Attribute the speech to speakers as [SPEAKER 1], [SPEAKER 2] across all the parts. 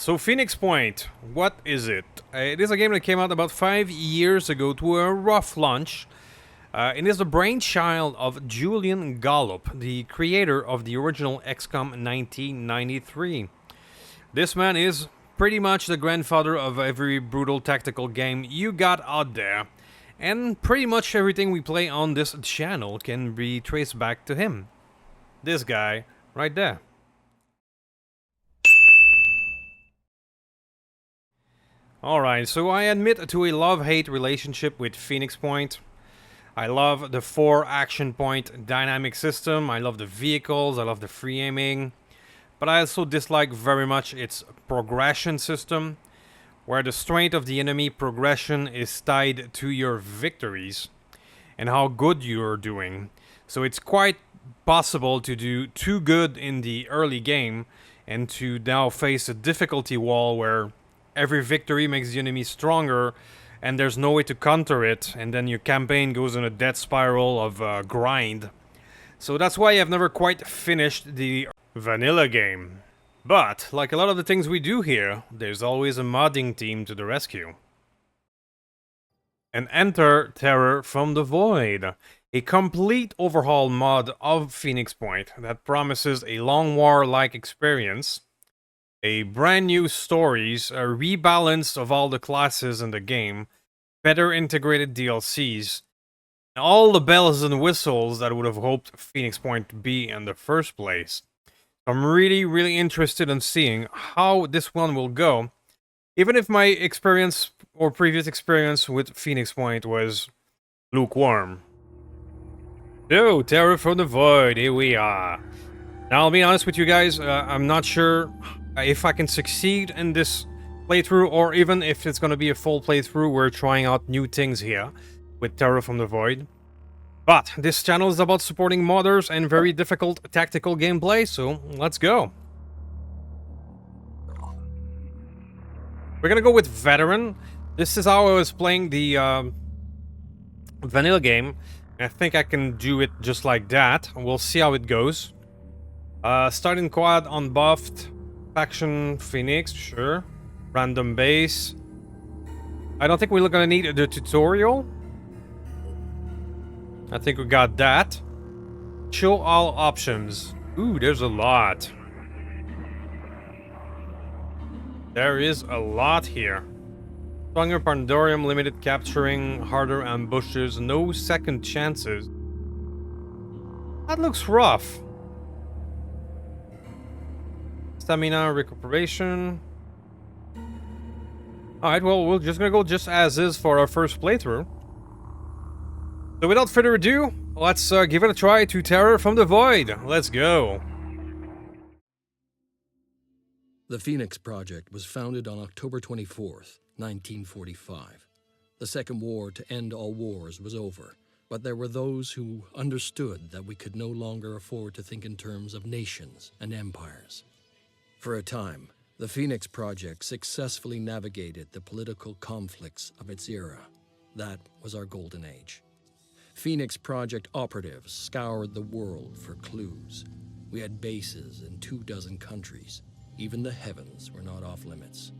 [SPEAKER 1] So Phoenix Point, what is it? It is a game that came out about 5 years ago to a rough launch. It is the brainchild of Julian Gollop, the creator of the original Xcom 1993. This man is pretty much the grandfather of every brutal tactical game you got out there, and pretty much everything we play on this channel can be traced back to him. This guy right there. Alright, so I admit to a love-hate relationship with Phoenix Point. I love the 4 action point dynamic system, I love the vehicles, I love the free aiming, but I also dislike very much its progression system, where the strength of the enemy progression is tied to your victories and how good you're doing. So it's quite possible to do too good in the early game and to now face a difficulty wall where every victory makes the enemy stronger and there's no way to counter it, and then your campaign goes in a death spiral of grind. So that's why I've never quite finished the vanilla game. But, like a lot of the things we do here, there's always a modding team to the rescue. And enter Terror from the Void, a complete overhaul mod of Phoenix Point that promises a long war-like experience, a brand new stories, a rebalance of all the classes in the game, better integrated DLCs, and all the bells and whistles that I would have hoped Phoenix Point to be in the first place. I'm really interested in seeing how this one will go, even if my experience or previous experience with Phoenix Point was lukewarm. So, Terror from the Void, here we are. Now, I'll be honest with you guys, I'm not sure if I can succeed in this playthrough, or even if it's going to be a full playthrough. We're trying out new things here with Terror from the Void. But this channel is about supporting modders and very difficult tactical gameplay, so let's go. We're gonna go with Veteran. This is how I was playing the vanilla game. I think I can do it just like that. We'll see how it goes. Starting quad unbuffed. Faction Phoenix, sure. Random base. I don't think we're gonna need the tutorial. I think we got that. Show all options. Ooh, there's a lot. There is a lot here. Stronger Pandorium, limited capturing, harder ambushes, no second chances. That looks rough. Stamina recuperation. Alright, well, we're just gonna go just as is for our first playthrough. So without further ado, let's give it a try to Terror from the Void. Let's go.
[SPEAKER 2] The Phoenix Project was founded on October 24th, 1945. The Second War to end all wars was over, but there were those who understood that we could no longer afford to think in terms of nations and empires. For a time, the Phoenix Project successfully navigated the political conflicts of its era. That was our golden age. Phoenix Project operatives scoured the world for clues. We had bases in 24 countries. Even the heavens were not off limits.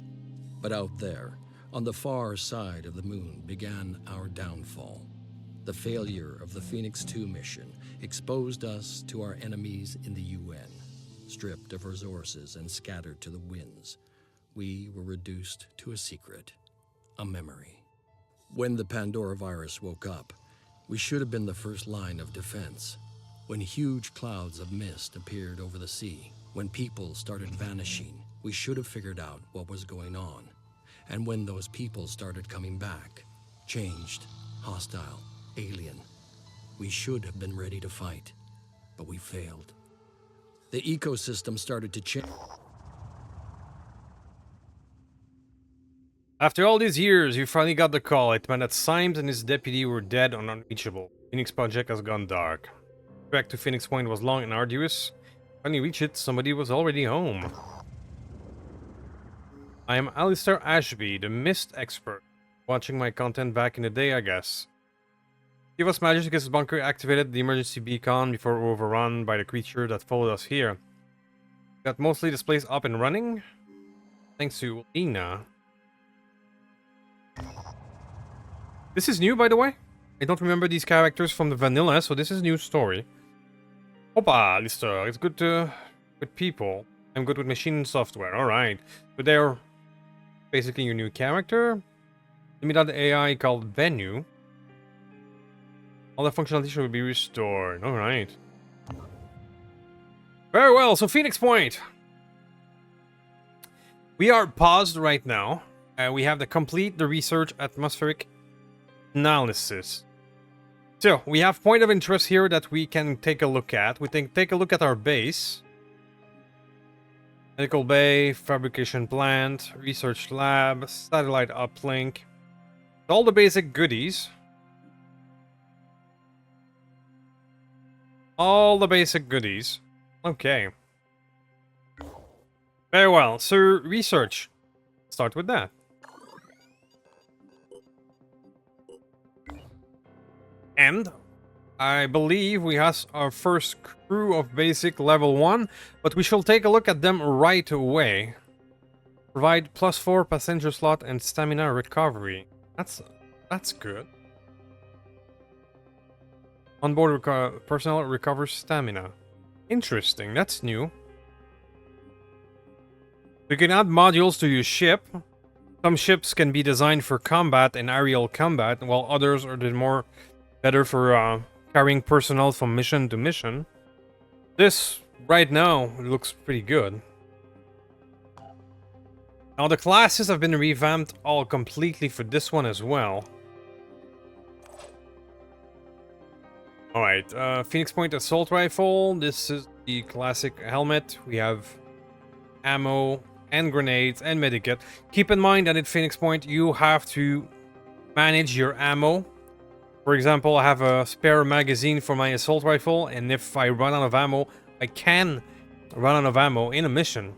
[SPEAKER 2] But out there, on the far side of the moon, began our downfall. The failure of the Phoenix 2 mission exposed us to our enemies in the UN. Stripped of resources and scattered to the winds, we were reduced to a secret, a memory. When the Pandora virus woke up, we should have been the first line of defense. When huge clouds of mist appeared over the sea, when people started vanishing, we should have figured out what was going on. And when those people started coming back, changed, hostile, alien, we should have been ready to fight, but we failed. The ecosystem started to change.
[SPEAKER 1] After all these years, you finally got the call. It meant that Symes and his deputy were dead and unreachable. Phoenix Project has gone dark. Back to Phoenix Point was long and arduous. When you reach it, somebody was already home. I am Alistair Ashby, the Mist expert. Watching my content back in the day, I guess. Give us Majesticus' bunker activated the emergency beacon before we were overrun by the creature that followed us here. Got mostly this place up and running. Thanks to Lena. This is new, by the way. I don't remember these characters from the vanilla, so this is a new story. Opa, Lister, it's good with people. I'm good with machine and software. Alright. So they're basically your new character. Let me add AI called Venue. All the functionality should be restored. Alright. Very well, so Phoenix Point. We are paused right now. We have to complete the research atmospheric analysis. So, we have point of interest here that we can take a look at. We can take a look at our base. Medical bay, fabrication plant, research lab, satellite uplink. All the basic goodies. All the basic goodies. Okay. Very well, so research. Start with that. And I believe we have our first crew of basic level 1, but we shall take a look at them right away. Provide +4 passenger slot and stamina recovery. That's good. Onboard personnel recovers stamina. Interesting, that's new. You can add modules to your ship. Some ships can be designed for combat and aerial combat, while others are better for carrying personnel from mission to mission. This, right now, looks pretty good. Now the classes have been revamped all completely for this one as well. Alright, Phoenix Point Assault Rifle. This is the classic helmet. We have ammo and grenades and medikit. Keep in mind that at Phoenix Point you have to manage your ammo. For example, I have a spare magazine for my assault rifle, and if I run out of ammo, I can run out of ammo in a mission.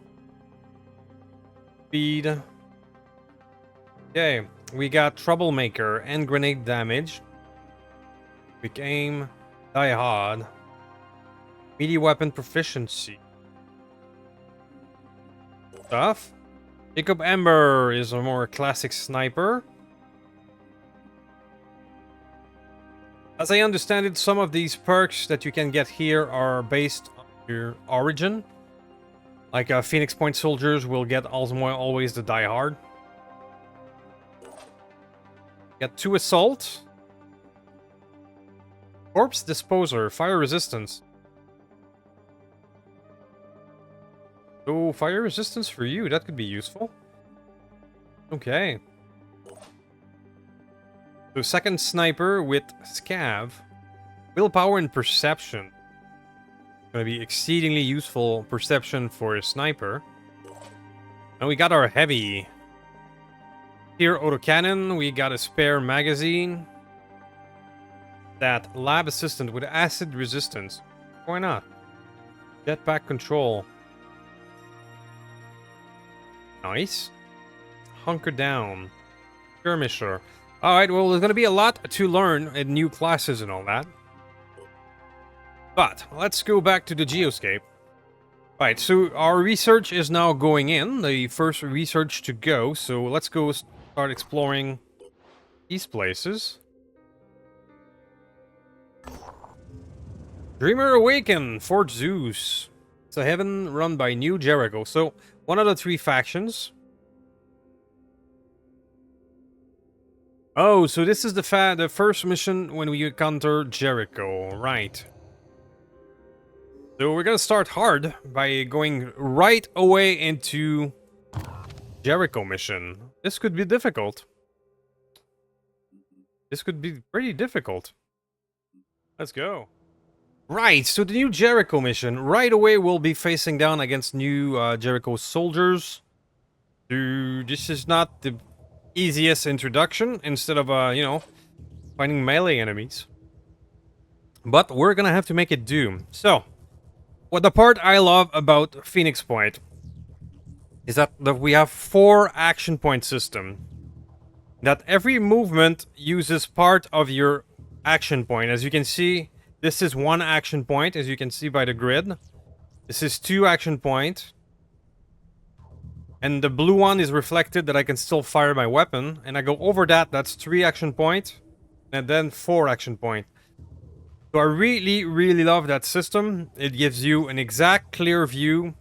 [SPEAKER 1] Speed. Okay, we got Troublemaker and grenade damage. Quick aim, die hard. Melee weapon proficiency. Stuff. Jacob Ember is a more classic sniper. As I understand it, some of these perks that you can get here are based on your origin. Like Phoenix Point soldiers will get always the die hard. Get 2 assault. Corpse disposer, fire resistance. So, fire resistance for you, that could be useful. Okay. So, second sniper with scav. Willpower and perception. Gonna be exceedingly useful perception for a sniper. And we got our heavy. Here, autocannon, we got a spare magazine. That lab assistant with acid resistance. Why not? Jetpack control. Nice. Hunker down. Skirmisher. Alright, well, there's going to be a lot to learn in new classes and all that. But, let's go back to the geoscape. Right, so our research is now going in. The first research to go. So let's go start exploring these places. Dreamer Awaken, Fort Zeus. It's a heaven run by New Jericho. So, one of the 3 factions. Oh, so this is the first mission when we encounter Jericho, right. So we're gonna start hard by going right away into Jericho mission. This could be difficult. This could be pretty difficult. Let's go. Right, so the new Jericho mission. Right away we'll be facing down against new Jericho soldiers. This is not the easiest introduction instead of, you know, fighting melee enemies. But we're gonna have to make it do. So, what the part I love about Phoenix Point is that we have 4 action point system. That every movement uses part of your action point. As you can see, this is 1 action point, as you can see by the grid. This is 2 action point. And the blue one is reflected that I can still fire my weapon. And I go over that, that's 3 action points. And then 4 action points. So I really, really love that system. It gives you an exact, clear view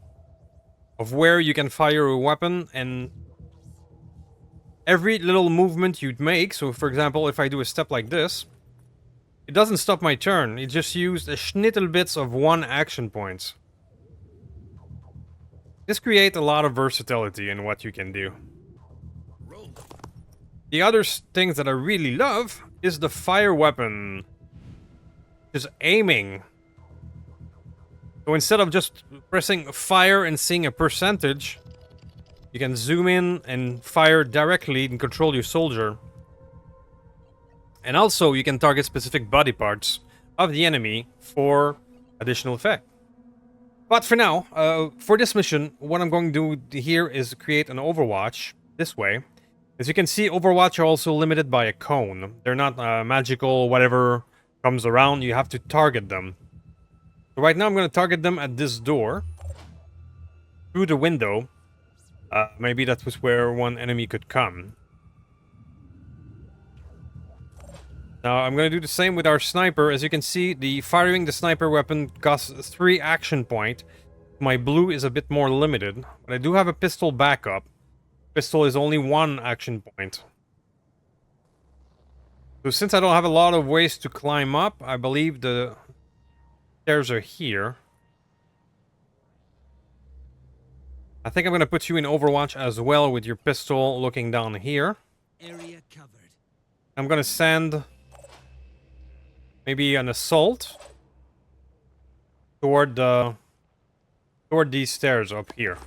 [SPEAKER 1] of where you can fire a weapon. And every little movement you'd make, so for example, if I do a step like this, it doesn't stop my turn. It just used a schnittle bits of 1 action point. This creates a lot of versatility in what you can do. The other things that I really love is the fire weapon. Just aiming. So instead of just pressing fire and seeing a percentage, you can zoom in and fire directly and control your soldier. And also, you can target specific body parts of the enemy for additional effect. But for now, for this mission, what I'm going to do here is create an Overwatch this way. As you can see, Overwatch are also limited by a cone. They're not magical, whatever comes around, you have to target them. So right now I'm going to target them at this door. Through the window. Maybe that was where one enemy could come. Now I'm going to do the same with our sniper. As you can see, firing the sniper weapon costs 3 action points. My blue is a bit more limited. But I do have a pistol backup. Pistol is only 1 action point. So since I don't have a lot of ways to climb up, I believe the stairs are here. I think I'm going to put you in Overwatch as well with your pistol looking down here.
[SPEAKER 3] Area covered.
[SPEAKER 1] I'm going to send maybe an assault toward these stairs up here.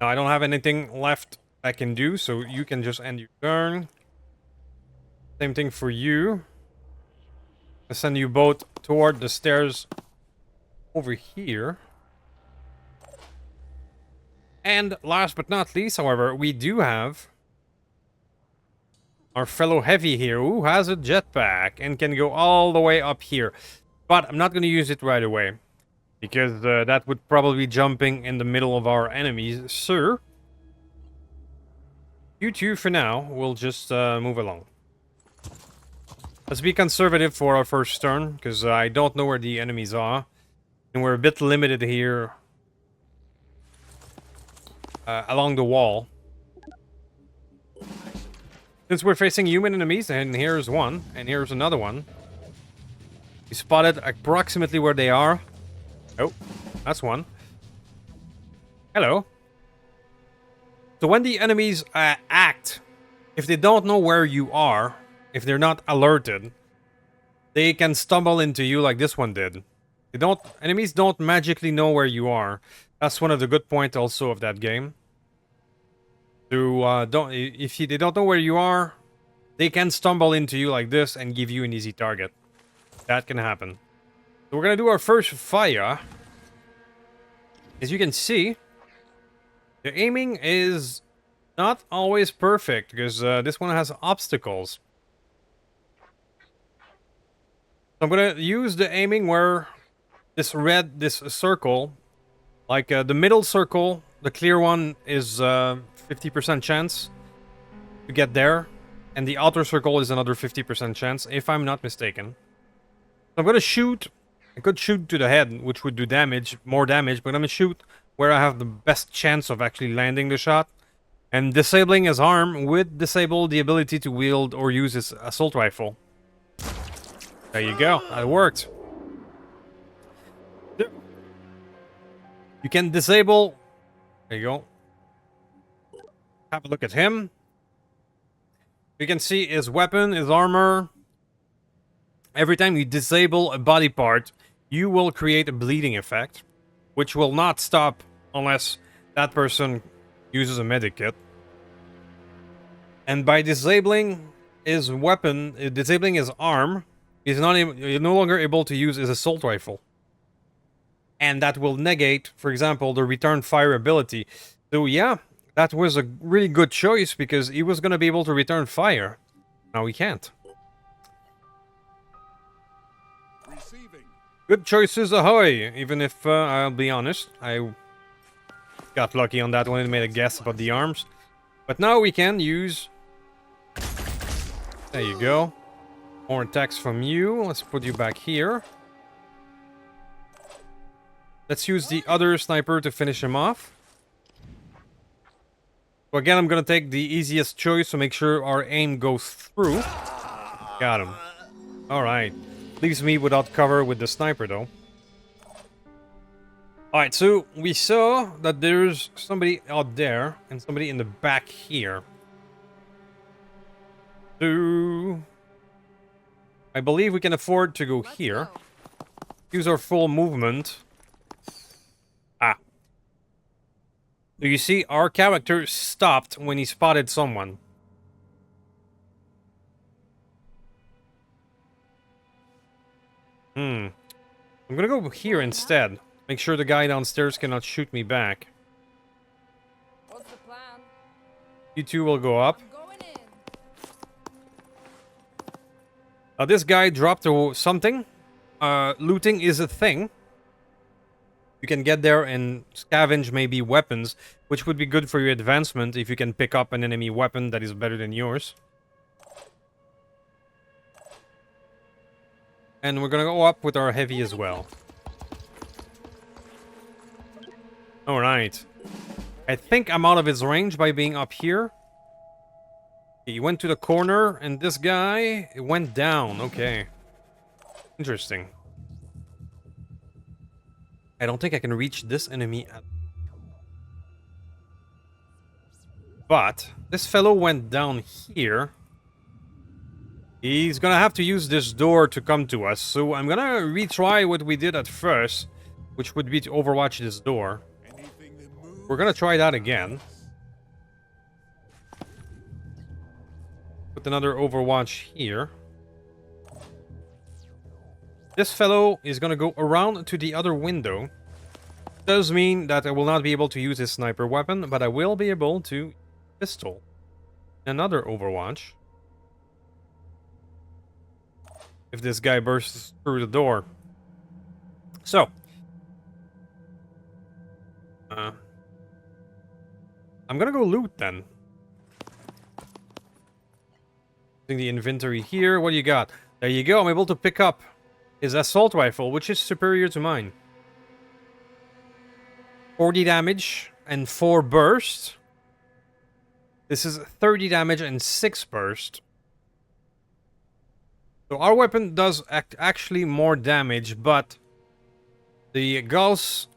[SPEAKER 1] Now I don't have anything left I can do, so you can just end your turn. Same thing for you. I send you both toward the stairs over here. And last but not least, however, we do have our fellow heavy here who has a jetpack and can go all the way up here. But I'm not going to use it right away, because that would probably be jumping in the middle of our enemies. So, you two for now will just move along. Let's be conservative for our first turn, because I don't know where the enemies are. And we're a bit limited here along the wall. Since we're facing human enemies, and here's one, and here's another one. We spotted approximately where they are. Oh, that's one. Hello. So when the enemies act, if they don't know where you are, if they're not alerted, they can stumble into you like this one did. Enemies don't magically know where you are. That's one of the good points also of that game. So they don't know where you are, they can stumble into you like this and give you an easy target. That can happen. So we're gonna do our first fire. As you can see, the aiming is not always perfect, because this one has obstacles. So I'm gonna use the aiming where this circle, like the middle circle, the clear one is 50% chance to get there, and the outer circle is another 50% chance, if I'm not mistaken. So I'm gonna shoot. I could shoot to the head, which would do more damage, but I'm gonna shoot where I have the best chance of actually landing the shot. And disabling his arm would disable the ability to wield or use his assault rifle. There you go, that worked. You can disable... There you go. Have a look at him. You can see his weapon, his armor. Every time you disable a body part, you will create a bleeding effect, which will not stop unless that person uses a medikit. And by disabling his weapon, disabling his arm, he's no longer able to use his assault rifle. And that will negate, for example, the return fire ability. So yeah, that was a really good choice, because he was going to be able to return fire. Now he can't. Good choices ahoy! Even if, I'll be honest, I Got lucky on that one and made a guess about the arms. But now we can use... There you go. More attacks from you. Let's put you back here. Let's use the other sniper to finish him off. So again, I'm gonna take the easiest choice to make sure our aim goes through. Got him. Alright. Leaves me without cover with the sniper though. Alright, so we saw that there's somebody out there and somebody in the back here. So I believe we can afford to go here. Use our full movement. Ah. So you see, our character stopped when he spotted someone. I'm gonna go here instead. Make sure the guy downstairs cannot shoot me back.
[SPEAKER 3] What's the plan?
[SPEAKER 1] You two will go up.
[SPEAKER 3] I'm going in.
[SPEAKER 1] Now this guy dropped something. Looting is a thing. You can get there and scavenge maybe weapons, which would be good for your advancement if you can pick up an enemy weapon that is better than yours. And we're gonna go up with our heavy as well. Alright. I think I'm out of his range by being up here. He went to the corner, and this guy went down. Okay. Interesting. I don't think I can reach this enemy at... But this fellow went down here. He's gonna have to use this door to come to us, so I'm gonna retry what we did at first, which would be to overwatch this door. We're gonna try that again. Put another overwatch here. This fellow is gonna go around to the other window. Does mean that I will not be able to use his sniper weapon, but I will be able to pistol. Another overwatch. If this guy bursts through the door. So. I'm gonna go loot then. Using the inventory here. What do you got? There you go. I'm able to pick up his assault rifle, which is superior to mine. 40 damage and 4 burst. This is 30 damage and 6 burst. So our weapon does actually more damage, but the Gauss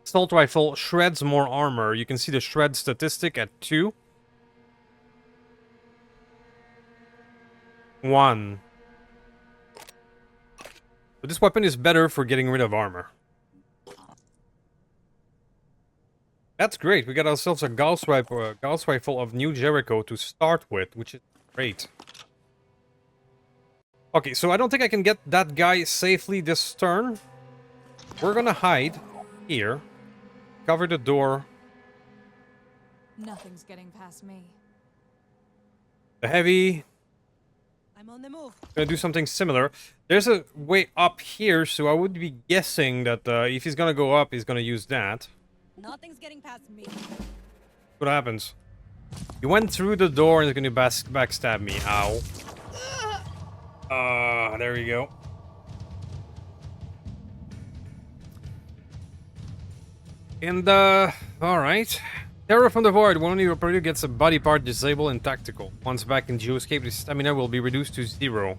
[SPEAKER 1] assault rifle shreds more armor. You can see the shred statistic at 2. 1. But this weapon is better for getting rid of armor. That's great. We got ourselves a Gauss rifle of New Jericho to start with, which is great. Okay, so I don't think I can get that guy safely this turn. We're gonna hide here. Cover the door.
[SPEAKER 3] Nothing's getting past me.
[SPEAKER 1] The heavy.
[SPEAKER 3] I'm on the move.
[SPEAKER 1] Gonna do something similar. There's a way up here, so I would be guessing that if he's gonna go up, he's gonna use that.
[SPEAKER 3] Nothing's getting past me.
[SPEAKER 1] What happens? He went through the door and he's gonna backstab me. Ow. There we go. And, alright. Terror from the Void. One of your operator gets a body part disabled and tactical. Once back in Geoscape, the stamina will be reduced to 0.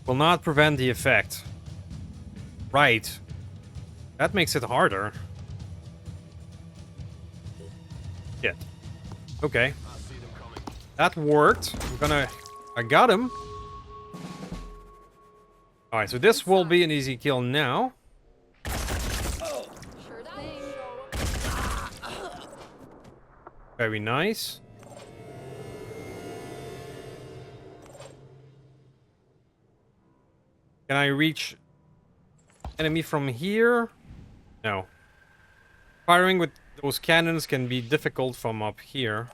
[SPEAKER 1] Will not prevent the effect. Right. That makes it harder. Shit. Okay. That worked. I got him. Alright, so this will be an easy kill now.
[SPEAKER 3] Sure thing.
[SPEAKER 1] Very nice. Can I reach enemy from here? No. Firing with those cannons can be difficult from up here.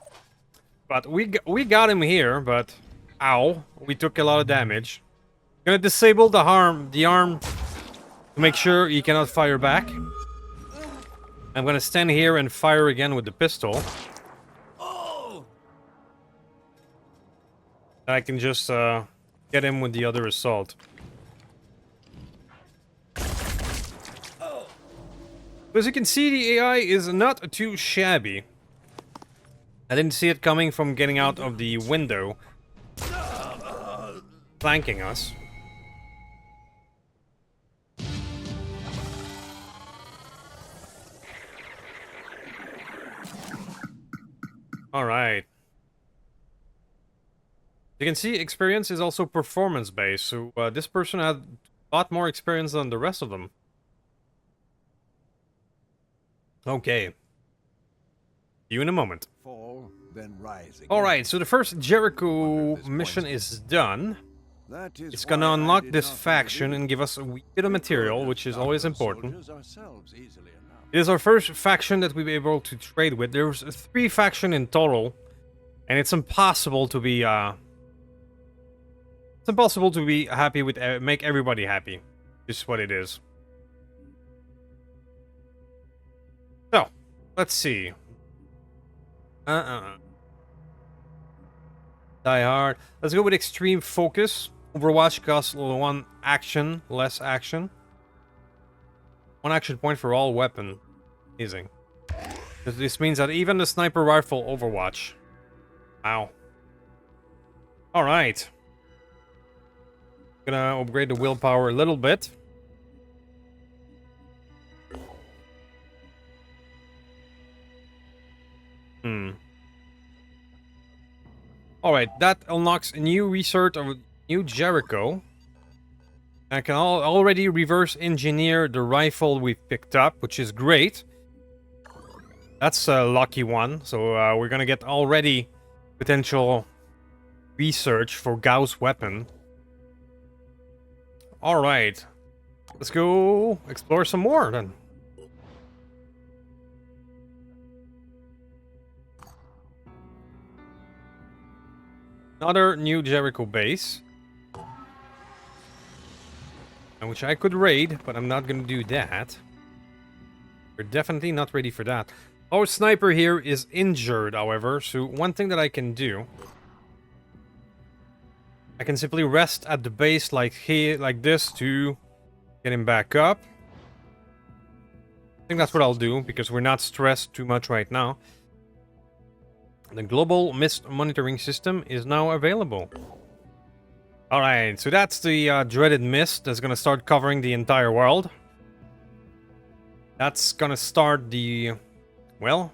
[SPEAKER 1] But we got him here, but ow, we took a lot of damage. Gonna disable the arm to make sure he cannot fire back. I'm gonna stand here and fire again with the pistol. And I can just get him with the other assault. As you can see, the AI is not too shabby. I didn't see it coming from getting out of the window, flanking us. Alright. You can see experience is also performance-based, so this person had a lot more experience than the rest of them. Okay. See you in a moment.
[SPEAKER 4] Fall, then rise again.
[SPEAKER 1] Alright, so the first Jericho mission is done.
[SPEAKER 4] That is
[SPEAKER 1] It's gonna
[SPEAKER 4] why I
[SPEAKER 1] unlock
[SPEAKER 4] did
[SPEAKER 1] this
[SPEAKER 4] not
[SPEAKER 1] faction
[SPEAKER 4] introduce
[SPEAKER 1] and give us a wee bit of material, which is always important.
[SPEAKER 4] soldiers ourselves easily enough.
[SPEAKER 1] It is our first faction that we'll be able to trade with. There's 3 factions in total, and it's impossible to be happy with make everybody happy. Just what it is. So, let's see. Die Hard. Let's go with extreme focus. Overwatch costs 1 action, less action. 1 action point for all weapon. Amazing. This means that even the sniper rifle Overwatch. Wow. Alright. Gonna upgrade the willpower a little bit. Alright, that unlocks a new research of new Jericho. I can already reverse engineer the rifle we've picked up, which is great. That's a lucky one. So we're gonna get already potential research for Gauss weapon. Alright. Let's go explore some more then. Another new Jericho base. Which I could raid, but I'm not gonna do that. We're definitely not ready for that. Our sniper here is injured, however, so one thing that I can do... I can simply rest at the base like this to get him back up. I think that's what I'll do, because we're not stressed too much right now. The global mist monitoring system is now available. Alright, so that's the dreaded mist that's gonna start covering the entire world. That's gonna start the... well...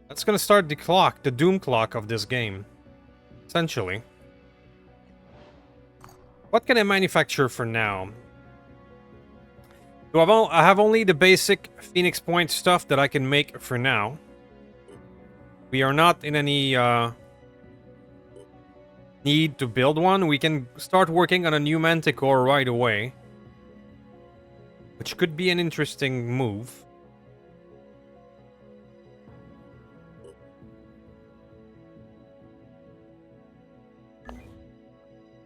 [SPEAKER 1] that's gonna start the clock, the doom clock of this game. Essentially. What can I manufacture for now? So I have only the basic Phoenix Point stuff that I can make for now. We are not in any need to build one. We can start working on a new Manticore right away, which could be an interesting move.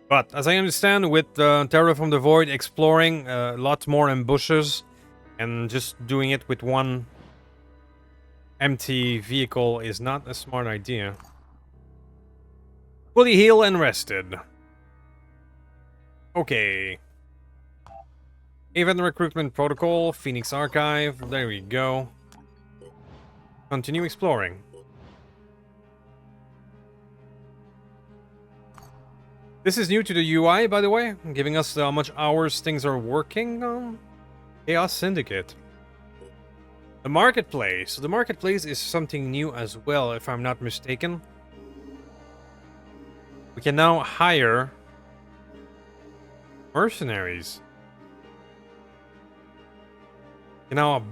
[SPEAKER 1] But as I understand, with Terror from the Void exploring lots more ambushes and just doing it with one empty vehicle is not a smart idea. Fully healed and rested. Okay. Event recruitment protocol, Phoenix Archive, there we go. Continue exploring. This is new to the UI, by the way, giving us how much hours things are working on. Chaos Syndicate. The Marketplace. The Marketplace is something new as well, if I'm not mistaken. We can now hire mercenaries. You can now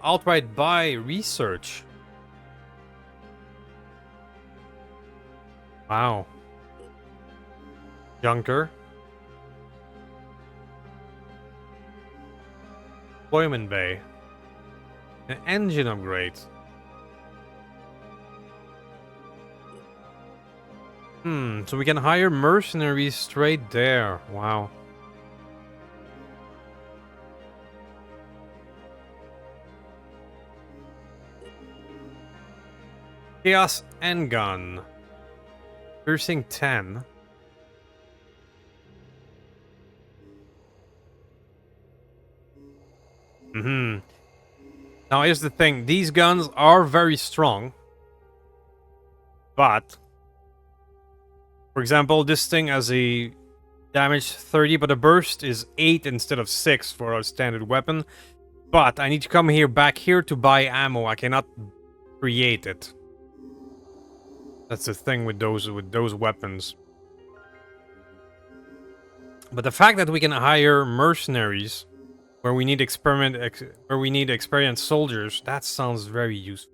[SPEAKER 1] outright buy research. Wow. Junker. Deployment bay. An engine upgrade. So we can hire mercenaries straight there. Wow. Chaos Handgun. Piercing 10. Now here's the thing. These guns are very strong. But, for example, this thing has a damage 30, but the burst is 8 instead of 6 for a standard weapon. But I need to come back here to buy ammo. I cannot create it. That's the thing with those weapons. But the fact that we can hire mercenaries where we need experienced soldiers, that sounds very useful.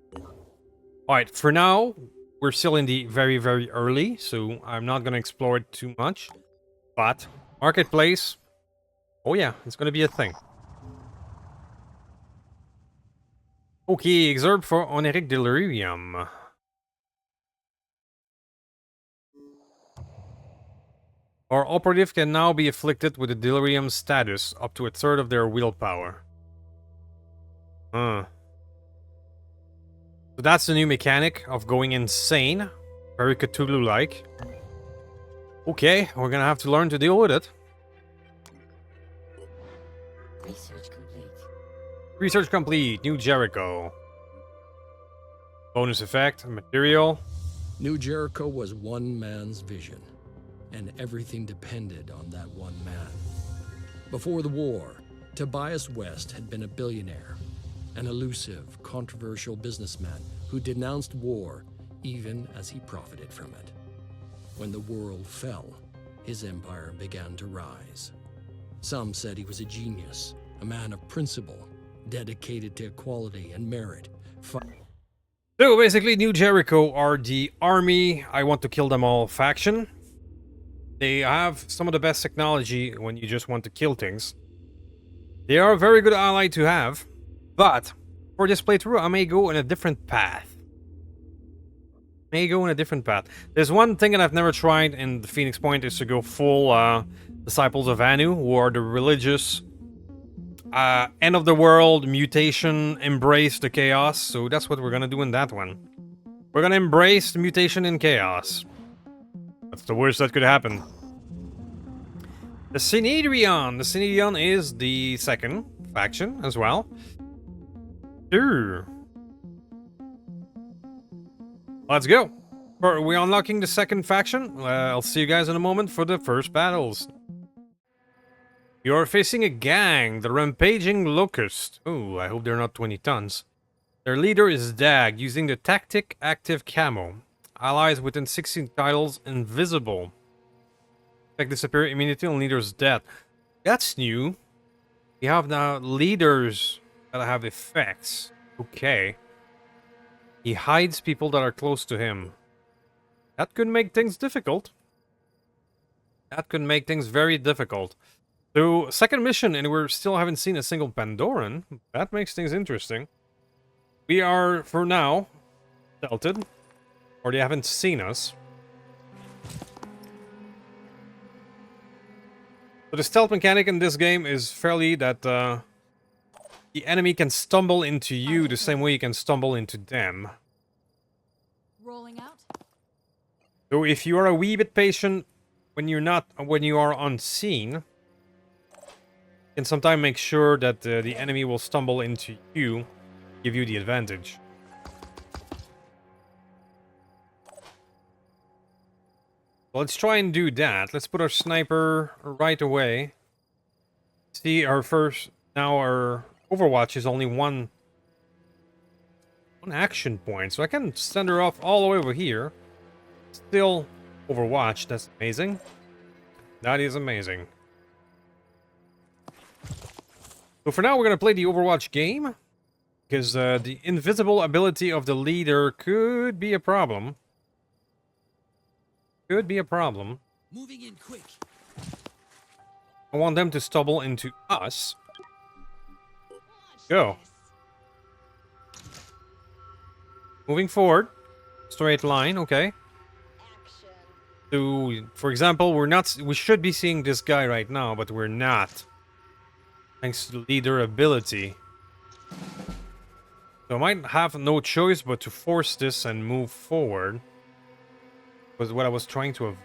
[SPEAKER 1] Alright, for now, we're still in the very, very early, so I'm not going to explore it too much. But, marketplace, oh yeah, it's going to be a thing. Okay, excerpt for Oniric Delirium. Our operative can now be afflicted with a delirium status, up to a third of their willpower. So that's the new mechanic of going insane. Very Cthulhu-like. Okay, we're gonna have to learn to deal with it.
[SPEAKER 5] Research complete.
[SPEAKER 1] Research complete. New Jericho. Bonus effect. Material.
[SPEAKER 2] New Jericho was one man's vision, and everything depended on that one man. Before the war, Tobias West had been a billionaire, an elusive, controversial businessman who denounced war even as he profited from it. When the world fell, his empire began to rise. Some said he was a genius, a man of principle, dedicated to equality and merit.
[SPEAKER 1] So basically, New Jericho are the army I want to kill them all faction. They have some of the best technology when you just want to kill things. They are a very good ally to have, but for this playthrough, I may go in a different path. There's one thing that I've never tried in the Phoenix Point is to go full Disciples of Anu, who are the religious end of the world mutation, embrace the chaos. So that's what we're gonna do in that one. We're gonna embrace the mutation in chaos. That's the worst that could happen. The Synedrion. The Synedrion is the second faction as well. Sure. Let's go. Are we unlocking the second faction? I'll see you guys in a moment for the first battles. You're facing a gang, the Rampaging Locust. Oh, I hope they're not 20 tons. Their leader is Dag, using the Tactic Active Camo. Allies within 16 titles invisible. Effect disappear immediately on leader's death. That's new. We have now leaders that have effects. Okay. He hides people that are close to him. That could make things difficult. That could make things very difficult. So, second mission, and we still haven't seen a single Pandoran. That makes things interesting. We are, for now, stealthed. Or they haven't seen us. So the stealth mechanic in this game is fairly that the enemy can stumble into you the same way you can stumble into them.
[SPEAKER 3] Rolling out.
[SPEAKER 1] So if you are a wee bit patient when you are unseen, you can sometimes make sure that the enemy will stumble into you, give you the advantage. Let's try and do that. Let's put our sniper right away. See, our Overwatch is only one action point, so I can send her off all the way over here. Still Overwatch, that's amazing. That is amazing. So for now, we're gonna play the Overwatch game, because the invisible ability of the leader could be a problem. Moving in quick. I want them to stumble into us. Go. Moving forward. Straight line, okay. So, for example, we should be seeing this guy right now, but we're not. Thanks to the leader ability. So I might have no choice but to force this and move forward. Was what I was trying to avoid.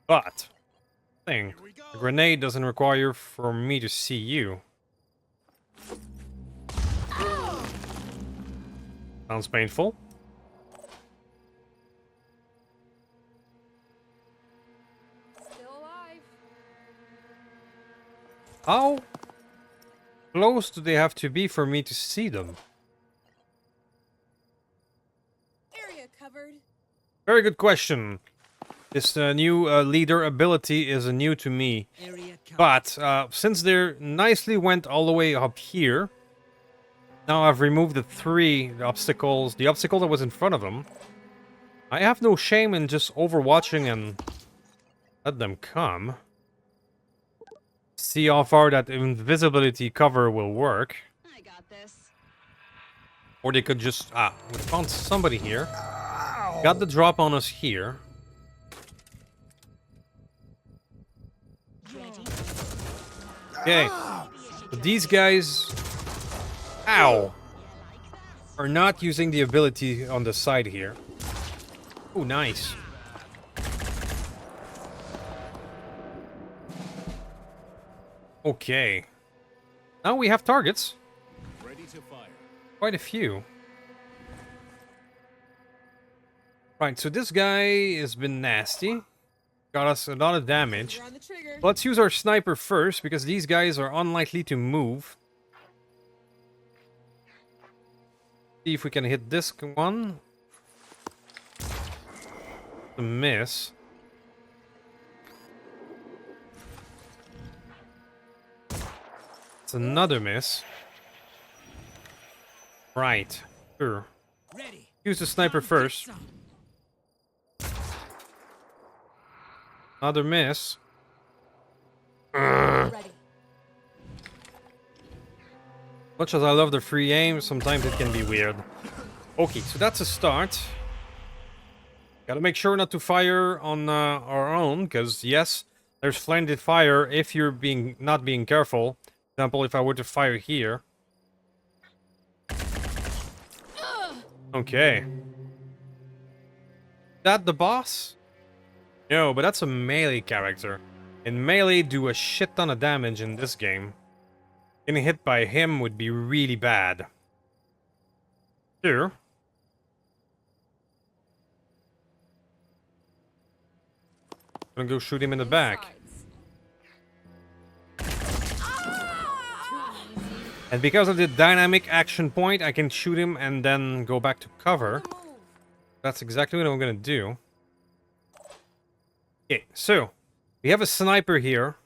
[SPEAKER 1] But thing, the grenade doesn't require for me to see you. Sounds painful.
[SPEAKER 3] Still alive.
[SPEAKER 1] How close do they have to be for me to see them?
[SPEAKER 3] Area covered.
[SPEAKER 1] Very good question. This new leader ability is new to me. But since they nicely went all the way up here, now I've removed the obstacles, the obstacle that was in front of them. I have no shame in just overwatching and let them come. See how far that invisibility cover will work.
[SPEAKER 3] I got this.
[SPEAKER 1] Or they could just... we found somebody here. Got the drop on us here. Okay. So these guys... Ow! Are not using the ability on the side here. Oh, nice. Okay. Now we have targets.
[SPEAKER 6] Ready to fire.
[SPEAKER 1] Quite a few. Right, so this guy has been nasty. Got us a lot of damage.
[SPEAKER 3] You're on the trigger.
[SPEAKER 1] Let's use our sniper first, because these guys are unlikely to move. See if we can hit this one. A miss. It's another miss. Right. Sure.
[SPEAKER 6] Ready.
[SPEAKER 1] Use the sniper first. Another miss.
[SPEAKER 3] Ready.
[SPEAKER 1] Much as I love the free aim, sometimes it can be weird. Okay, so that's a start. Gotta make sure not to fire on our own, because yes, there's blended fire if you're not being careful. For example, if I were to fire here. Okay. That the boss? No, but that's a melee character. And melee do a shit ton of damage in this game. Getting hit by him would be really bad. Here. I'm gonna go shoot him in the back. And because of the dynamic action point, I can shoot him and then go back to cover. That's exactly what I'm gonna do. Okay, so we have a sniper here.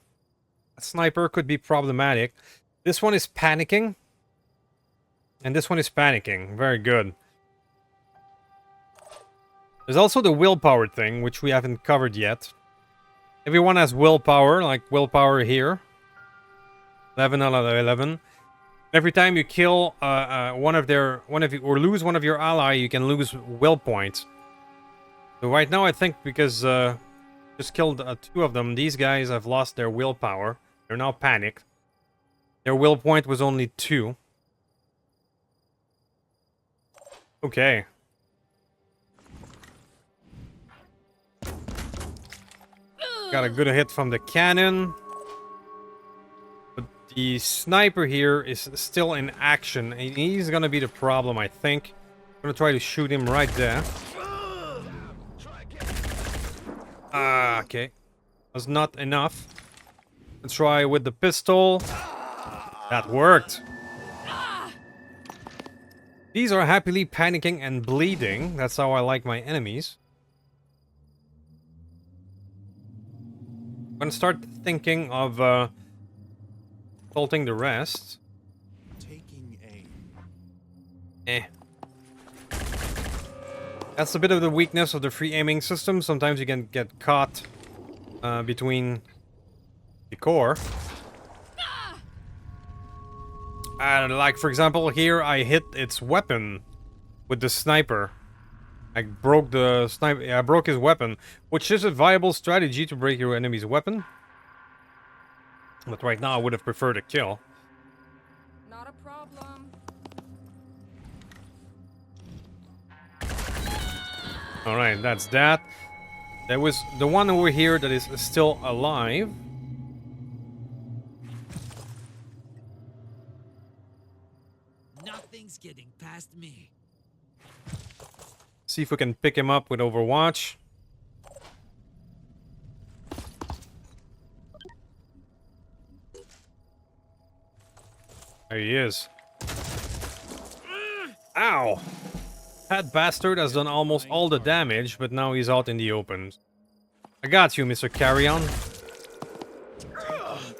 [SPEAKER 1] A sniper could be problematic. This one is panicking. And this one is panicking. Very good. There's also the willpower thing, which we haven't covered yet. Everyone has willpower, like willpower here. 11 out of 11. Every time you kill or lose one of your ally, you can lose will points. So right now, I think because just killed 2 of them, these guys have lost their willpower. They're now panicked. Their will point was only 2. Okay. Got a good hit from the cannon. But the sniper here is still in action. And he's gonna be the problem, I think. I'm gonna try to shoot him right there. Okay. Was not enough. Let's try with the pistol. That worked. These are happily panicking and bleeding. That's how I like my enemies. I'm gonna start thinking of assaulting the rest.
[SPEAKER 6] Taking aim.
[SPEAKER 1] That's a bit of the weakness of the free aiming system. Sometimes you can get caught between the core. Like, for example, here I hit its weapon with the sniper. I broke the sniper. I broke his weapon, which is a viable strategy to break your enemy's weapon. But right now, I would have preferred a kill. Alright, that's that. There was the one over here that is still alive.
[SPEAKER 6] Nothing's getting past me.
[SPEAKER 1] See if we can pick him up with Overwatch. There he is. Ow! That bastard has done almost all the damage, but now he's out in the open. I got you, Mr. Carrion.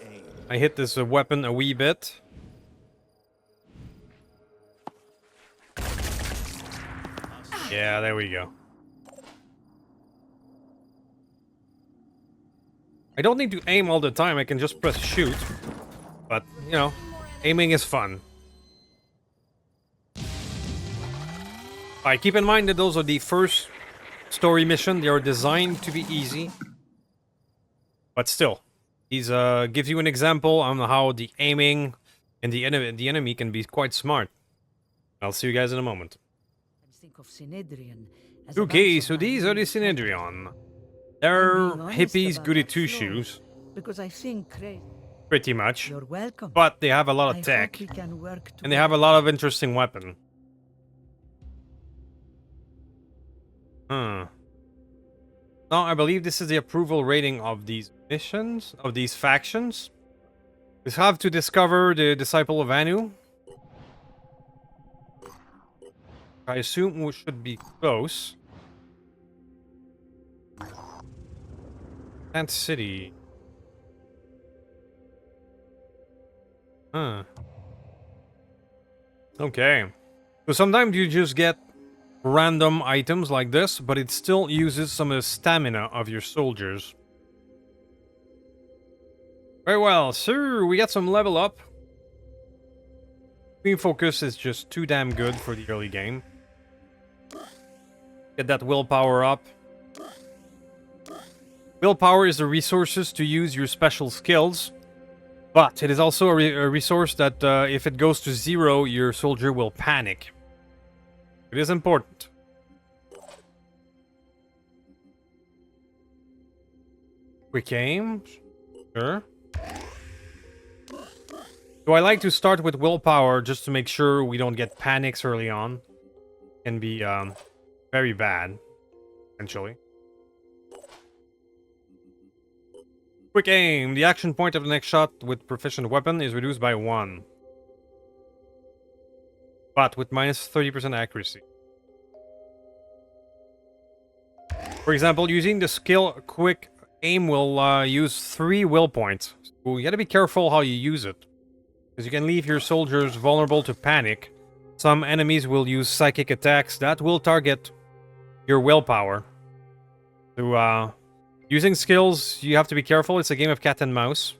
[SPEAKER 6] Aim.
[SPEAKER 1] I hit this weapon a wee bit. Yeah, there we go. I don't need to aim all the time, I can just press shoot. But, you know, aiming is fun. Alright, keep in mind that those are the first story mission. They are designed to be easy. But still, these gives you an example on how the aiming and the enemy can be quite smart. I'll see you guys in a moment.
[SPEAKER 5] Think of Synedrian as a
[SPEAKER 1] Okay,
[SPEAKER 5] bunch
[SPEAKER 1] so
[SPEAKER 5] of
[SPEAKER 1] these are the
[SPEAKER 5] naive
[SPEAKER 1] Synedrion. They're
[SPEAKER 5] I'm being honest
[SPEAKER 1] hippies,
[SPEAKER 5] about
[SPEAKER 1] goody
[SPEAKER 5] that
[SPEAKER 1] two-shoes,
[SPEAKER 5] flow, because I think
[SPEAKER 1] pretty much.
[SPEAKER 5] you're welcome.
[SPEAKER 1] But they have a lot
[SPEAKER 5] I
[SPEAKER 1] of tech,
[SPEAKER 5] hope we can work
[SPEAKER 1] and they have a lot of interesting weapon. Now, I believe this is the approval rating of these missions, of these factions. We have to discover the Disciple of Anu. I assume we should be close. Ant City. Okay. So sometimes you just get random items like this, but it still uses some of the stamina of your soldiers. Very well, sir. We got some level up. Beam focus is just too damn good for the early game. Get that willpower up. Willpower is the resources to use your special skills, but it is also a resource that if it goes to 0, your soldier will panic. It is important. Quick aim. Sure. So I like to start with willpower just to make sure we don't get panics early on. Can be very bad, eventually. Quick aim. The action point of the next shot with proficient weapon is reduced by 1. But with minus 30% accuracy. For example, using the skill quick aim will use 3 will points. So you gotta be careful how you use it. Because you can leave your soldiers vulnerable to panic. Some enemies will use psychic attacks that will target your willpower. So, using skills, you have to be careful. It's a game of cat and mouse.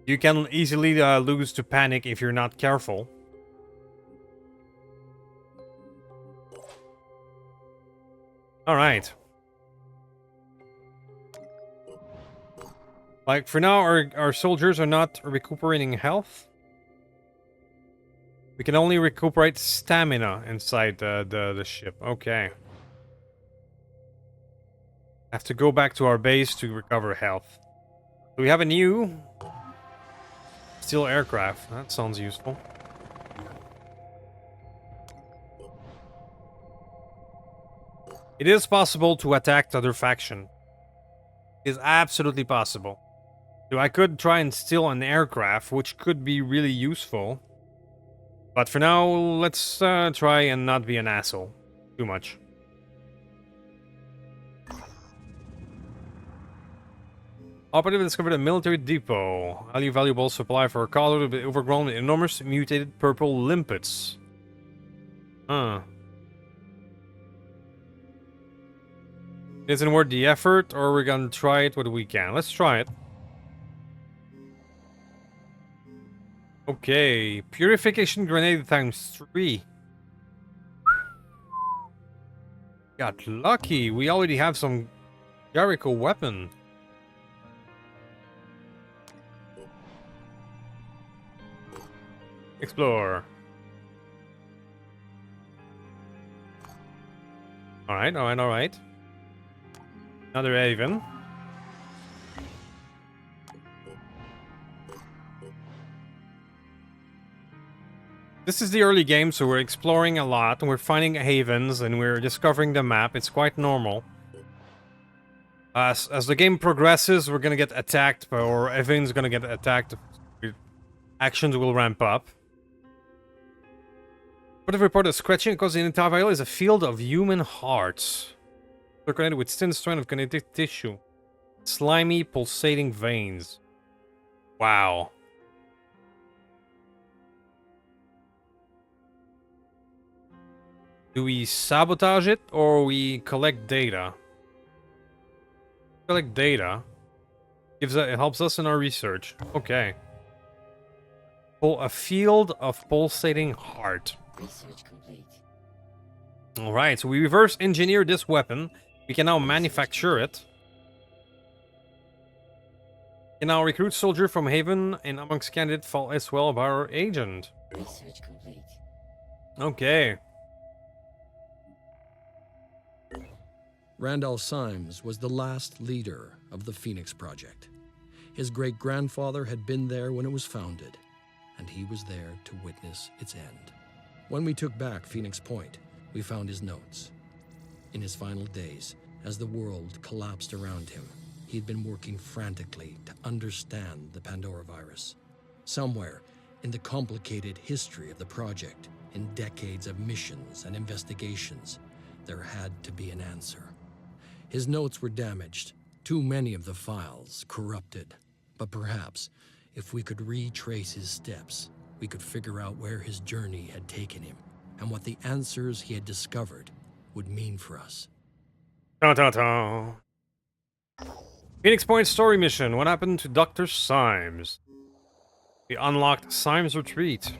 [SPEAKER 1] You can easily lose to panic if you're not careful. Alright. Like, for now, our soldiers are not recuperating health. We can only recuperate stamina inside the ship. Okay. Have to go back to our base to recover health. So we have a new steel aircraft. That sounds useful. It is possible to attack the other faction. It is absolutely possible. So I could try and steal an aircraft, which could be really useful. But for now, let's try and not be an asshole too much. Operative discovered a military depot. Highly valuable supply for a colony to be overgrown with enormous mutated purple limpets. Isn't worth the effort, or we're gonna try it what we can. Let's try it. Okay, purification grenade times 3. Got lucky. We already have some Jericho weapon. Explore. Alright, alright, alright. Another haven. This is the early game, so we're exploring a lot, and we're finding havens, and we're discovering the map. It's quite normal. As the game progresses, we're gonna get attacked, or everything's gonna get attacked. Actions will ramp up. What if report of scratching because the entire vial is a field of human hearts. They're connected with thin strand of connective tissue. Slimy, pulsating veins. Wow. Do we sabotage it or we collect data? Collect data. It helps us in our research. Okay. Pull a field of pulsating heart.
[SPEAKER 7] Research complete.
[SPEAKER 1] Alright, so we reverse engineer this weapon. We can now manufacture it. We can now recruit soldier from Haven and amongst candidate fall as well of our agent.
[SPEAKER 7] Research complete.
[SPEAKER 1] Okay.
[SPEAKER 2] Randall Symes was the last leader of the Phoenix Project. His great-grandfather had been there when it was founded, and he was there to witness its end. When we took back Phoenix Point, we found his notes. In his final days, as the world collapsed around him, he'd been working frantically to understand the Pandora virus. Somewhere in the complicated history of the project, in decades of missions and investigations, there had to be an answer. His notes were damaged, too many of the files corrupted. But perhaps, if we could retrace his steps, we could figure out where his journey had taken him and what the answers he had discovered would mean for us.
[SPEAKER 1] Dun, dun, dun. Phoenix Point story mission. What happened to Dr. Symes? We unlocked Symes' retreat,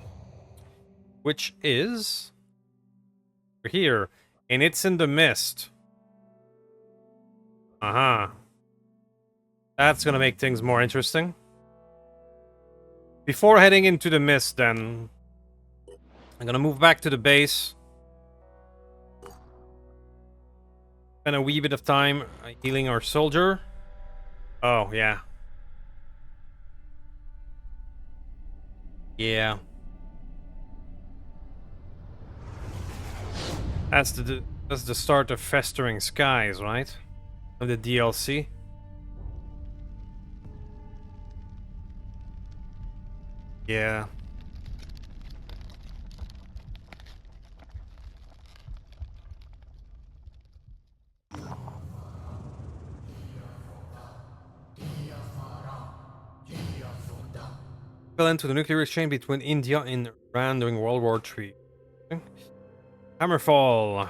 [SPEAKER 1] which is here, and it's in the mist. Uh-huh. That's gonna make things more interesting. Before heading into the mist, then, I'm gonna move back to the base. Spend a wee bit of time healing our soldier. Oh, yeah. Yeah. That's the start of Festering Skies, right? Of the DLC. Yeah. Fell into the nuclear exchange between India and Iran during World War III. Hammerfall.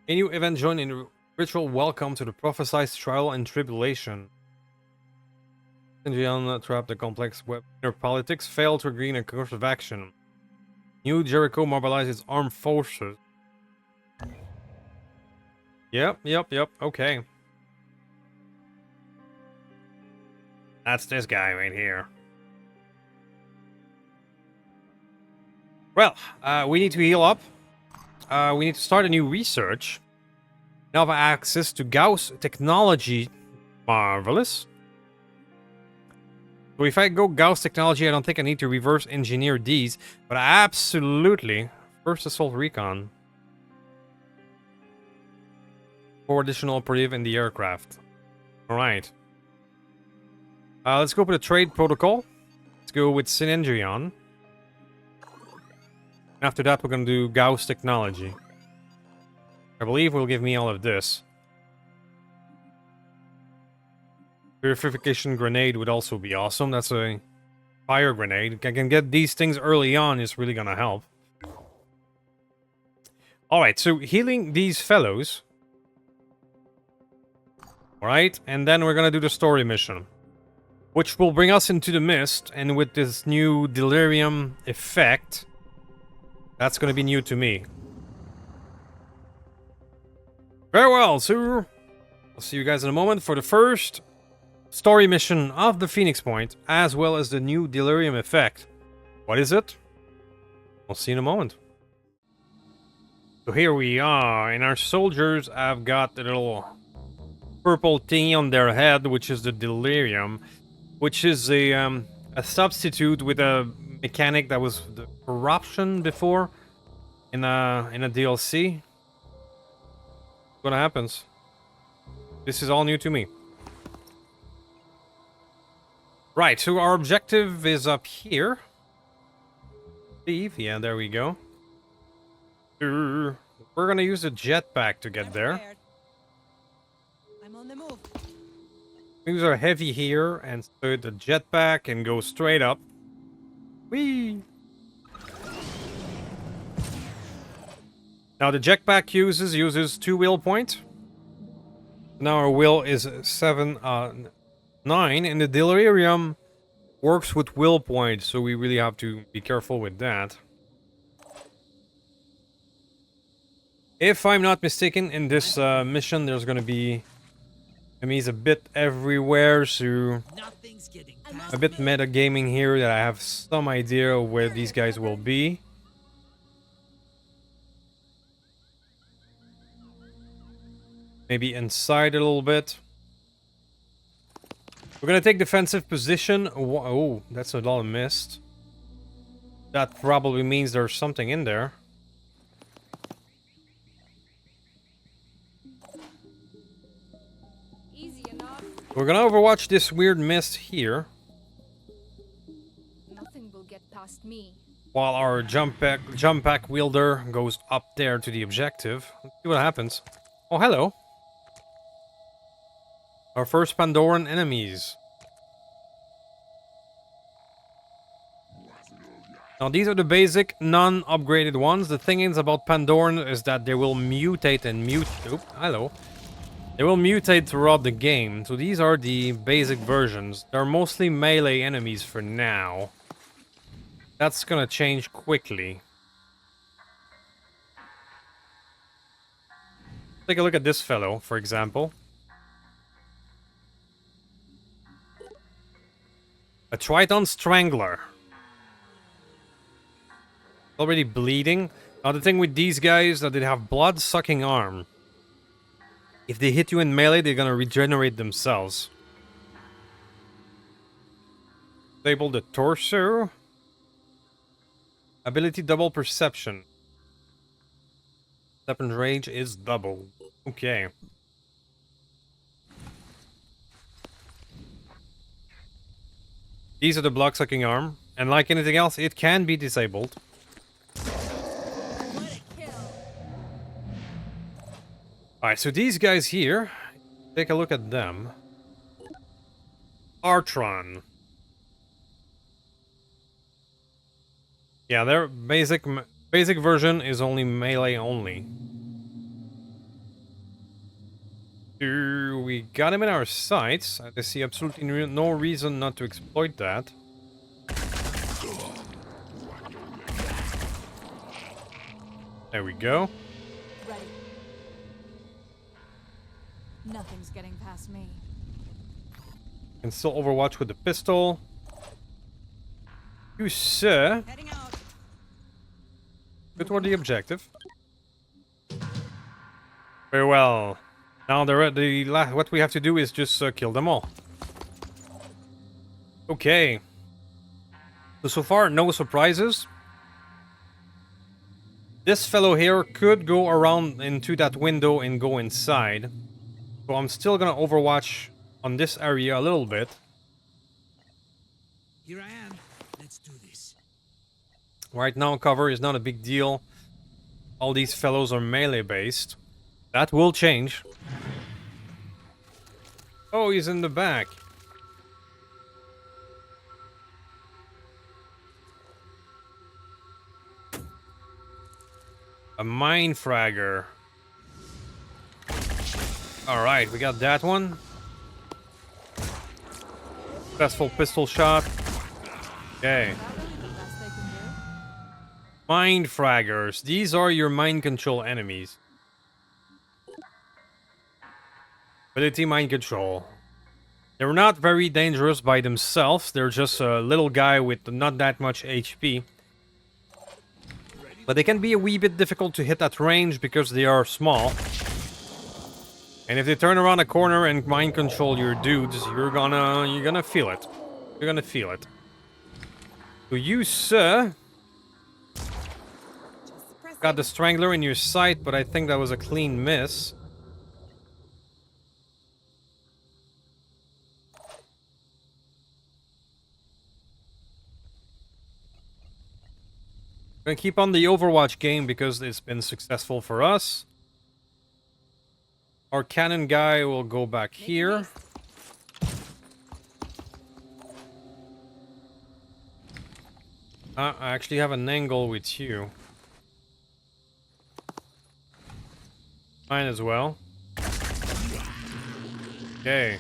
[SPEAKER 1] A new event joined in ritual welcome to the prophesied trial and tribulation. India trapped the complex web inner politics, failed to agree in a course of action. New Jericho mobilized its armed forces. Yep, okay. That's this guy right here. Well, we need to heal up. We need to start a new research. Now have access to Gauss technology. Marvelous. So if I go Gauss technology, I don't think I need to reverse engineer these. But absolutely. First assault recon. 4 additional operative in the aircraft. Alright. Let's go with the trade protocol. Let's go with Synendrion. After that, we're going to do Gauss technology. I believe will give me all of this. Purification grenade would also be awesome. That's a fire grenade. I can get these things early on is really going to help. Alright, so healing these fellows. Alright, and then we're going to do the story mission. Which will bring us into the mist, and with this new delirium effect, that's going to be new to me. Very well, so I'll see you guys in a moment for the first story mission of the Phoenix Point, as well as the new delirium effect. What is it? We'll see in a moment. So here we are, and our soldiers have got a little purple thing on their head, which is the delirium, which is a substitute with a mechanic that was the corruption before in a DLC. What happens? This is all new to me. Right, so our objective is up here. Steve, yeah, there we go. We're gonna use a jetpack to get there.
[SPEAKER 3] I'm on the move.
[SPEAKER 1] Use our heavy here and start the jetpack and go straight up. Whee! Now the jetpack uses 2 will points. Now our will is 9, and the delirium works with will points, so we really have to be careful with that. If I'm not mistaken, in this mission, there's gonna be enemies a bit everywhere, so
[SPEAKER 6] Nothing's getting
[SPEAKER 1] a bit metagaming here that I have some idea of where these guys will be. Maybe inside a little bit. We're gonna take defensive position. Oh, that's a lot of mist. That probably means there's something in there.
[SPEAKER 3] Easy enough.
[SPEAKER 1] We're gonna overwatch this weird mist here,
[SPEAKER 3] Nothing will get past me.
[SPEAKER 1] while our jump pack wielder goes up there to the objective. Let's see what happens. Oh, hello. Our first Pandoran enemies. Now these are the basic, non-upgraded ones. The thing is about Pandoran is that they will mutate and hello. They will mutate throughout the game. So these are the basic versions. They're mostly melee enemies for now. That's gonna change quickly. Take a look at this fellow, for example. A Triton Strangler. Already bleeding. Now the thing with these guys that they have blood-sucking arm. If they hit you in melee, they're gonna regenerate themselves. Disable the torso. Ability double perception. Weapon range is double. Okay. These are the blood-sucking arm, and like anything else, it can be disabled.
[SPEAKER 3] What a kill.
[SPEAKER 1] Alright, so these guys here, take a look at them. Artron. Yeah, their basic version is only melee only. We got him in our sights. I see absolutely no reason not to exploit that. There we go.
[SPEAKER 3] Ready. Nothing's getting past me.
[SPEAKER 1] Can still overwatch with the pistol. You sir.
[SPEAKER 3] Heading out.
[SPEAKER 1] Good toward the objective. Very well. Now what we have to do is just kill them all. Okay. So far, no surprises. This fellow here could go around into that window and go inside. So I'm still gonna overwatch on this area a little bit.
[SPEAKER 6] Here I am. Let's do this.
[SPEAKER 1] Right now, cover is not a big deal. All these fellows are melee based. That will change. Oh, he's in the back. A mine fragger. Alright, we got that one. Successful pistol shot. Okay.
[SPEAKER 3] Best they can do.
[SPEAKER 1] Mind fraggers. These are your mind control enemies. Ability mind control. They're not very dangerous by themselves. They're just a little guy with not that much HP. But they can be a wee bit difficult to hit at range because they are small. And if they turn around a corner and mind control your dudes, you're gonna feel it. You're gonna feel it. So you, sir, got the Strangler in your sight, but I think that was a clean miss. Gonna keep on the Overwatch game because it's been successful for us. Our cannon guy will go back here. I actually have an angle with you. Mine as well. Okay.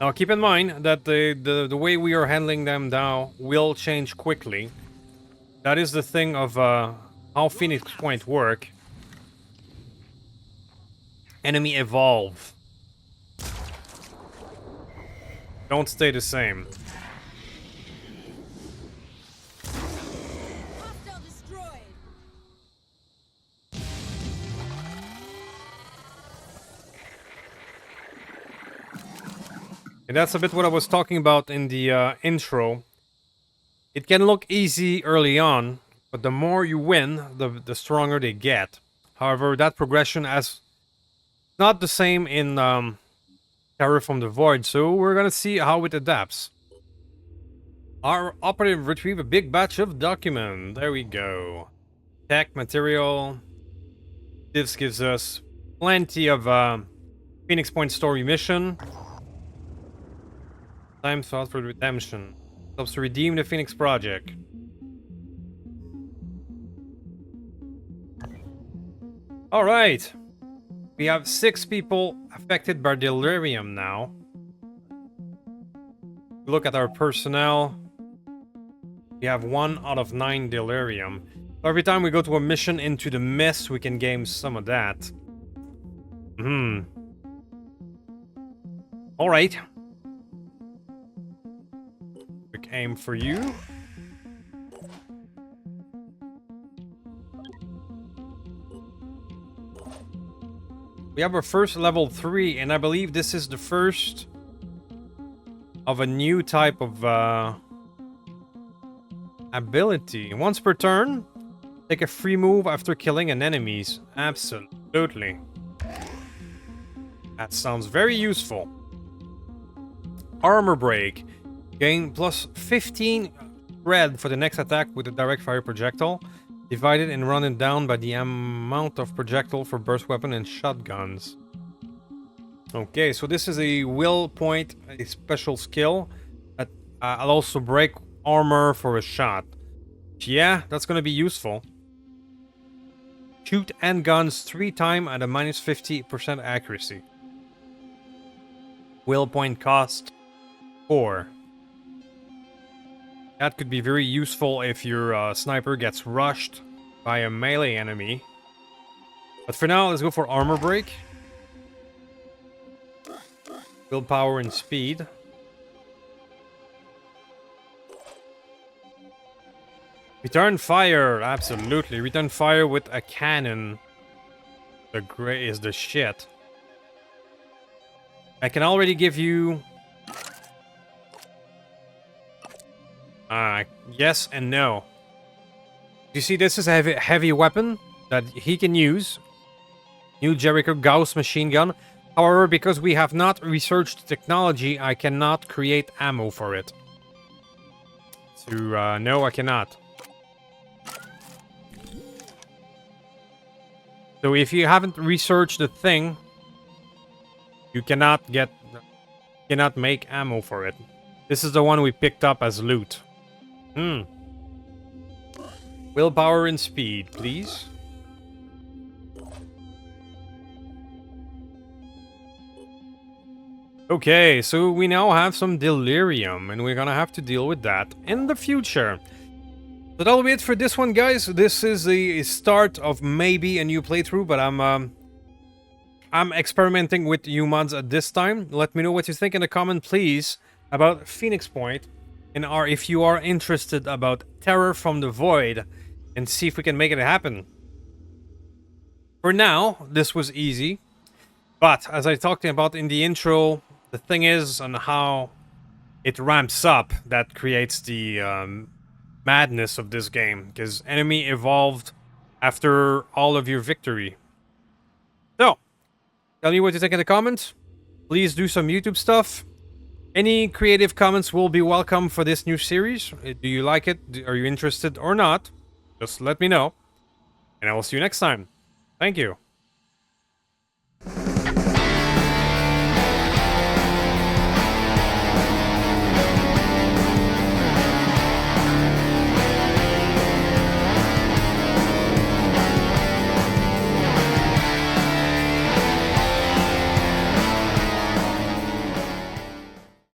[SPEAKER 1] Now keep in mind that the way we are handling them now will change quickly. That is the thing of how Phoenix Point work. Enemy evolve. Don't stay the same.
[SPEAKER 3] Hostile destroyed.
[SPEAKER 1] And that's a bit what I was talking about in the intro. It can look easy early on, but the more you win, the stronger they get. However, that progression is not the same in Terror from the Void, so we're gonna see how it adapts. Our operative retrieve a big batch of document. There we go. Tech, material. This gives us plenty of Phoenix Point story mission. Time thought for redemption. Helps to redeem the Phoenix Project. Alright. We have 6 people affected by delirium now. Look at our personnel. We have 1 out of 9 delirium. So every time we go to a mission into the mist, we can gain some of that. Alright. Quick aim for you. We have our first level 3, and I believe this is the first of a new type of ability. Once per turn, take a free move after killing an enemy. Absolutely. That sounds very useful. Armor break. Gain plus 15 red for the next attack with a direct fire projectile. Divided and run it down by the amount of projectile for burst weapon and shotguns. Okay, so this is a will point, a special skill that I'll also break armor for a shot. Yeah, that's gonna be useful. Shoot handguns 3 times at a minus 50% accuracy. Will point cost 4. That could be very useful if your sniper gets rushed by a melee enemy. But for now, let's go for armor break. Willpower and speed. Return fire, absolutely. Return fire with a cannon. The gray is the shit. I can already give you... yes and no. You see, this is a heavy weapon that he can use. New Jericho Gauss machine gun. However, because we have not researched technology, I cannot create ammo for it. So, no, I cannot. So if you haven't researched the thing, you cannot make ammo for it. This is the one we picked up as loot. Willpower and speed, please. Okay, so we now have some delirium, and we're gonna have to deal with that in the future. So that'll be it for this one, guys. This is the start of maybe a new playthrough, but I'm I'm experimenting with new mods at this time. Let me know what you think in the comment, please, about Phoenix Point, and if you are interested about Terror from the Void, and see if we can make it happen. For now, this was easy, but as I talked about in the intro, the thing is on how it ramps up that creates the madness of this game, because enemy evolved after all of your victory. So, tell me what you think in the comments. Please do some YouTube stuff. Any creative comments will be welcome for this new series. Do you like it? Are you interested or not? Just let me know. And I will see you next time. Thank you.